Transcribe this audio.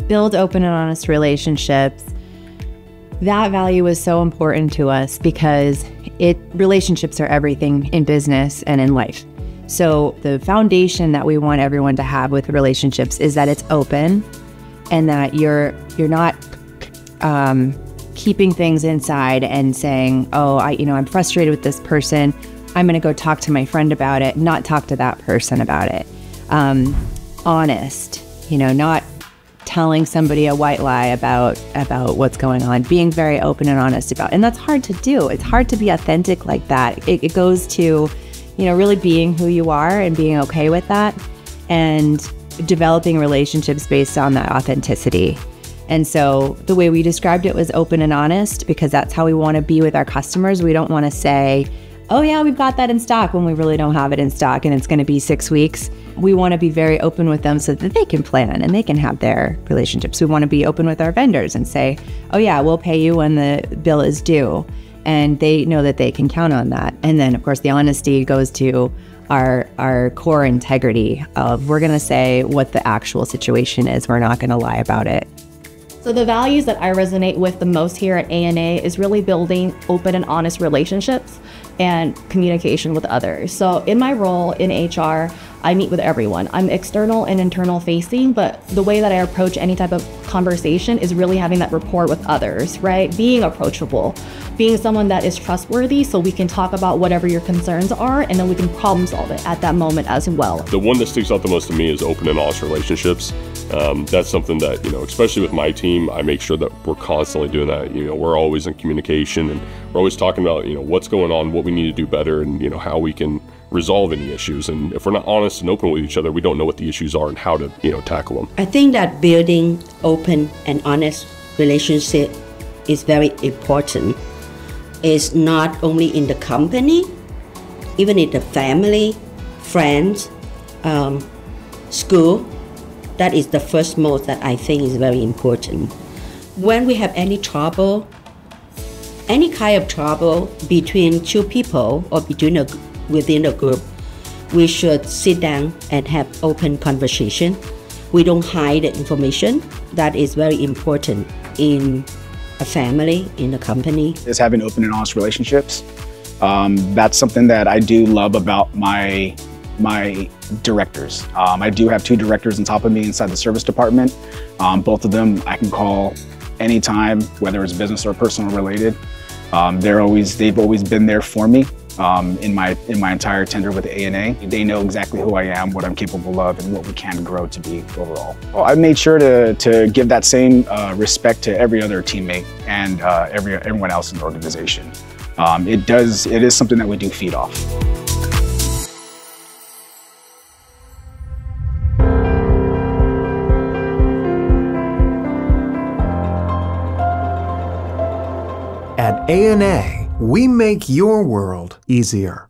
build open and honest relationships. That value was so important to us because relationships are everything in business and in life. So the foundation that we want everyone to have with relationships is that it's open and that you're not keeping things inside and saying, oh, I'm frustrated with this person. I'm going to go talk to my friend about it, not talk to that person about it. Honest, not telling somebody a white lie about what's going on, being very open and honest about it. And that's hard to do. It's hard to be authentic like that. It goes to, really being who you are and being okay with that and developing relationships based on that authenticity. And so the way we described it was open and honest because that's how we want to be with our customers. We don't want to say, oh yeah, we've got that in stock when we really don't have it in stock and it's going to be 6 weeks. We want to be very open with them so that they can plan and they can have their relationships. We want to be open with our vendors and say, oh yeah, we'll pay you when the bill is due. And they know that they can count on that. And then of course the honesty goes to our core integrity of we're going to say what the actual situation is. We're not going to lie about it. So the values that I resonate with the most here at ANA is really building open and honest relationships and communication with others. So in my role in HR, I meet with everyone. I'm external and internal facing, but the way that I approach any type of conversation is really having that rapport with others, right? Being approachable, being someone that is trustworthy so we can talk about whatever your concerns are and then we can problem solve it at that moment as well. The one that sticks out the most to me is open and honest relationships. That's something that, especially with my team, I make sure that we're constantly doing that. We're always in communication and we're always talking about, what's going on, what we need to do better and, how we can resolve any issues. And if we're not honest and open with each other, we don't know what the issues are and how to, tackle them. I think that building open and honest relationship is very important. It's not only in the company, even in the family, friends, school. That is the first most that I think is very important. When we have any trouble, any kind of trouble between two people or within a group, we should sit down and have open conversation. We don't hide the information. That is very important in a family, in a company. Is having open and honest relationships. That's something that I do love about my directors. I do have 2 directors on top of me inside the service department. Both of them I can call anytime, whether it's business or personal related. They've always been there for me in my entire tenure with the ANA. They know exactly who I am, what I'm capable of, and what we can grow to be overall. Well, I made sure to give that same respect to every other teammate and everyone else in the organization. It is something that we do feed off. At ANA, we make your world easier.